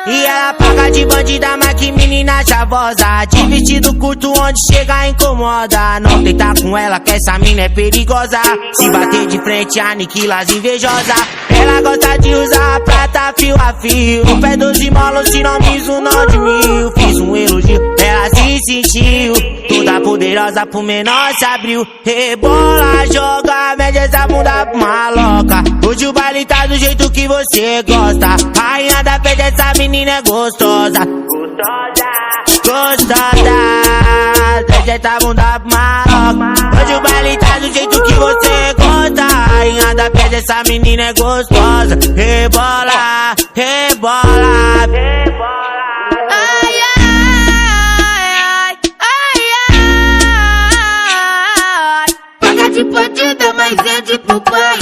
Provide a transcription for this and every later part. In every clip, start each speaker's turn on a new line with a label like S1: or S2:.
S1: E ela paga de bandida, mas que menina chavosa. De vestido curto onde chega incomoda. Não tenta com ela que essa mina é perigosa. Se bater de frente aniquila as invejosa. Ela gosta de usar a prata fio a fio. No pé 12 molos, tiramisu não de mil. Fiz um elogio, ela se sentiu toda poderosa, pro menor se abriu. Rebola, joga, mede essa bunda pro maloca. Hoje o baile tá do jeito que você gosta. Rainha da festa, essa menina é gostosa. Gostosa, deixa essa bunda pro maloca. Hoje o baile tá do jeito que você gosta. Rainha da festa, essa menina é gostosa. Rebola, rebola, rebola.
S2: De bandida, mas é de pro pai.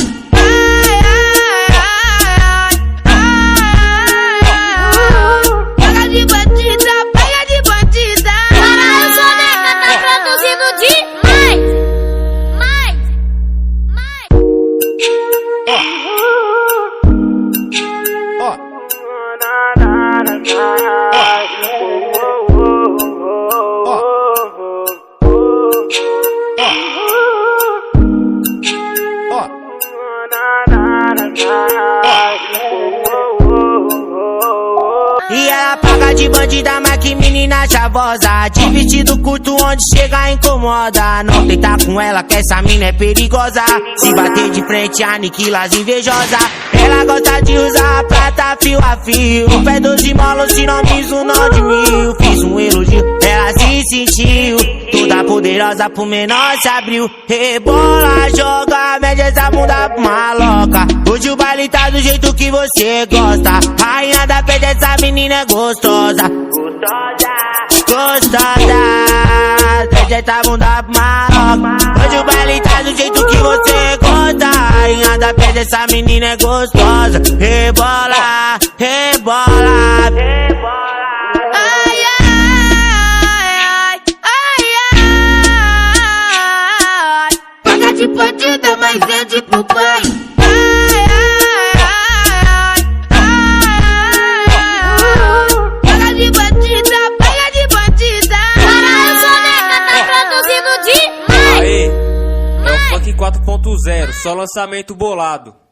S2: Paga de bandida, paga de bandida. Para eu sou nega, tá produzindo demais.
S1: E ela paga de bandida, mas que menina chavosa. De vestido curto onde chega incomoda. Não tenta com ela que essa mina é perigosa. Se bater de frente aniquila as invejosa. Ela gosta de usar a prata fio a fio. No pé 12 molos, tiramisu não de mil. Fiz um elogio, ela se sentiu toda poderosa, pro menor se abriu. Rebola, joga, mede essa bunda pro maloca. Hoje o baile tá do jeito que você gosta. Rainha da festa, essa menina é gostosa. Gostosa, deixa essa bunda pro maloca. Hoje o baile tá do jeito que você gosta. Rainha da festa, essa menina é gostosa. Rebola, rebola, rebola.
S2: De bandida, mas é de pro pai. Paga de bandida, paga de bandida. Para eu sou nega, tá produzindo demais.
S3: Aê, é o Funk 4.0, só lançamento bolado.